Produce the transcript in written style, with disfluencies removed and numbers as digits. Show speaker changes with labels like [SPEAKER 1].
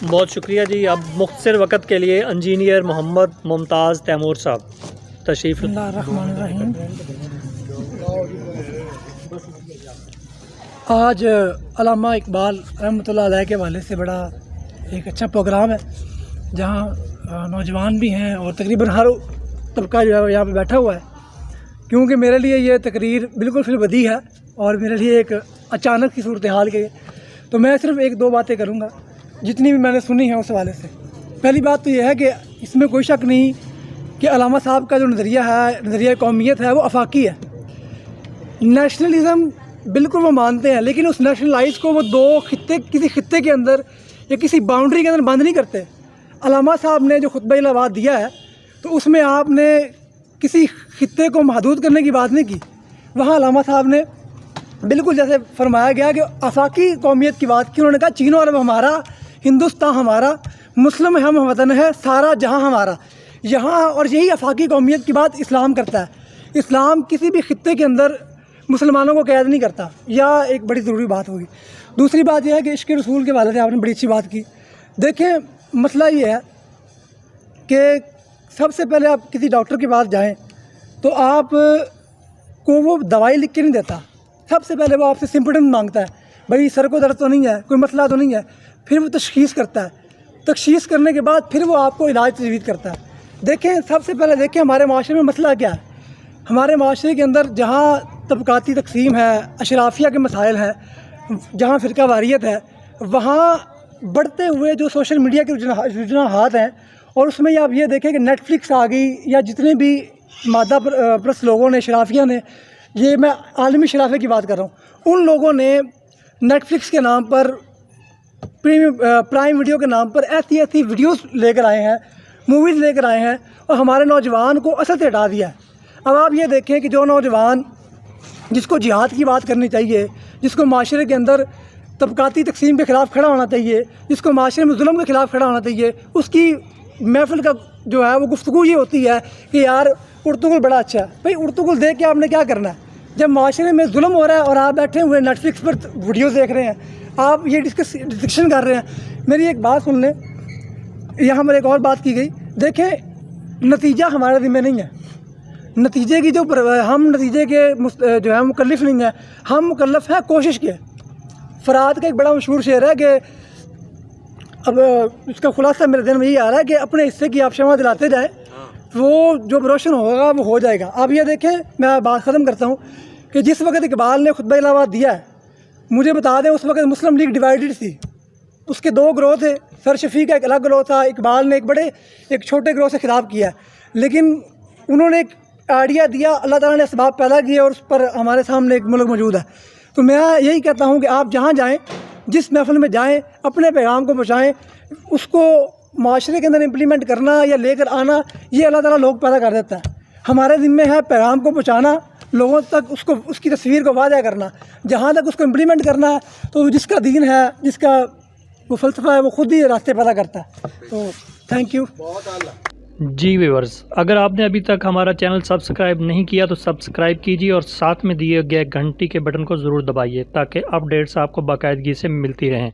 [SPEAKER 1] بہت شکریہ جی. اب مختصر وقت کے لیے انجینئر محمد ممتاز تیمور صاحب تشریف.
[SPEAKER 2] بسم اللہ الرحمن الرحیم. آج علامہ اقبال رحمۃ اللہ علیہ کے حوالے سے بڑا ایک اچھا پروگرام ہے جہاں نوجوان بھی ہیں اور تقریباً ہر طبقہ جو ہے یہاں پہ بیٹھا ہوا ہے. کیونکہ میرے لیے یہ تقریر بالکل فی البدیہہ ہے اور میرے لیے ایک اچانک کی صورتحال کے، تو میں صرف ایک دو باتیں کروں گا جتنی بھی میں نے سنی ہیں اس حوالے سے. پہلی بات تو یہ ہے کہ اس میں کوئی شک نہیں کہ علامہ صاحب کا جو نظریہ ہے، نظریہ قومیت ہے، وہ آفاقی ہے. نیشنلزم بالکل وہ مانتے ہیں، لیکن اس نیشنلائز کو وہ دو خطے، کسی خطے کے اندر یا کسی باؤنڈری کے اندر بند نہیں کرتے. علامہ صاحب نے جو خطبہ الہوات دیا ہے تو اس میں آپ نے کسی خطے کو محدود کرنے کی بات نہیں کی. وہاں علامہ صاحب نے بالکل جیسے فرمایا گیا کہ آفاقی قومیت کی بات کی. انہوں نے کہا چین و عرب ہمارا، ہندوستان ہمارا، مسلم ہم وطن ہے، سارا جہاں ہمارا. یہاں اور یہی آفاقی قومیت کی بات اسلام کرتا ہے. اسلام کسی بھی خطے کے اندر مسلمانوں کو قید نہیں کرتا. یا ایک بڑی ضروری بات ہوگی. دوسری بات یہ ہے کہ عشق رسول کے والے سے آپ نے بڑی اچھی بات کی. دیکھیں مسئلہ یہ ہے کہ سب سے پہلے آپ کسی ڈاکٹر کے پاس جائیں تو آپ کو وہ دوائی لکھ کے نہیں دیتا. سب سے پہلے وہ آپ سے سمپٹم مانگتا ہے، بھائی سر کو درد تو نہیں ہے، کوئی مسئلہ تو نہیں ہے. پھر وہ تشخیص کرتا ہے. تشخیص کرنے کے بعد پھر وہ آپ کو علاج تجویز کرتا ہے. دیکھیں سب سے پہلے دیکھیں ہمارے معاشرے میں مسئلہ کیا ہے. ہمارے معاشرے کے اندر جہاں طبقاتی تقسیم ہے، اشرافیہ کے مسائل ہیں، جہاں فرقہ واریت ہے، وہاں بڑھتے ہوئے جو سوشل میڈیا کے رجحانات ہیں، اور اس میں آپ یہ دیکھیں کہ نیٹ فلکس آ گئی یا جتنے بھی مادہ پرست لوگوں نے، شرافیہ نے، یہ میں عالمی شرافے کی بات کر رہا ہوں، ان لوگوں نے نیٹ فلکس کے نام پر، پرائم ویڈیو کے نام پر ایسی ایسی ویڈیوز لے کر آئے ہیں، موویز لے کر آئے ہیں، اور ہمارے نوجوان کو اصل سے ہٹا دیا ہے. اب آپ یہ دیکھیں کہ جو نوجوان جس کو جہاد کی بات کرنی چاہیے، جس کو معاشرے کے اندر طبقاتی تقسیم کے خلاف کھڑا ہونا چاہیے، جس کو معاشرے میں ظلم کے خلاف کھڑا ہونا چاہیے، اس کی محفل کا جو ہے وہ گفتگو یہ ہوتی ہے کہ یار ارطغرل بڑا اچھا ہے. بھائی ارطغرل دیکھ کے آپ نے کیا کرنا ہے؟ جب معاشرے میں ظلم ہو رہا ہے اور آپ بیٹھے ہوئے نیٹ فلکس پر ویڈیوز دیکھ رہے ہیں، آپ یہ ڈسکشن کر رہے ہیں. میری ایک بات سن لیں، یہاں پر ایک اور بات کی گئی. دیکھیں نتیجہ ہمارے ذمہ نہیں ہے. نتیجے کی جو ہم نتیجے کے جو ہے مکلف نہیں ہیں، ہم مکلف ہیں کوشش کے. فرات کا ایک بڑا مشہور شعر ہے کہ اب اس کا خلاصہ میرے ذہن میں یہی آ رہا ہے کہ اپنے حصے کی آپ شمع دلاتے جائیں، وہ جو روشن ہوگا وہ ہو جائے گا. آپ یہ دیکھیں، میں بات ختم کرتا ہوں کہ جس وقت اقبال نے خطبہ الہوات دیا ہے، مجھے بتا دیں اس وقت مسلم لیگ ڈیوائیڈڈ تھی. اس کے دو گروہ تھے. سر شفیع کا ایک الگ گروہ تھا. اقبال نے ایک چھوٹے گروہ سے خطاب کیا، لیکن انہوں نے ایک آئیڈیا دیا، اللہ تعالیٰ نے اسباب پیدا کیے اور اس پر ہمارے سامنے ایک ملک موجود ہے. تو میں یہی کہتا ہوں کہ آپ جہاں جائیں، جس محفل میں جائیں، اپنے پیغام کو پہنچائیں. اس کو معاشرے کے اندر امپلیمنٹ کرنا یا لے کر آنا، یہ اللہ تعالیٰ لوگ پیدا کر دیتا ہے. ہمارے ذمہ ہے پیغام کو پہنچانا، لوگوں تک اس کی تصویر کو واضح کرنا. جہاں تک اس کو امپلیمنٹ کرنا ہے تو جس کا دین ہے، جس کا وہ فلسفہ ہے، وہ خود ہی راستے پیدا کرتا ہے. تو تھینک یو.
[SPEAKER 1] جی ویورز، اگر آپ نے ابھی تک ہمارا چینل سبسکرائب نہیں کیا تو سبسکرائب کیجیے اور ساتھ میں دیے گئے گھنٹی کے بٹن کو ضرور دبائیے تاکہ اپڈیٹس آپ کو باقاعدگی سے ملتی رہیں.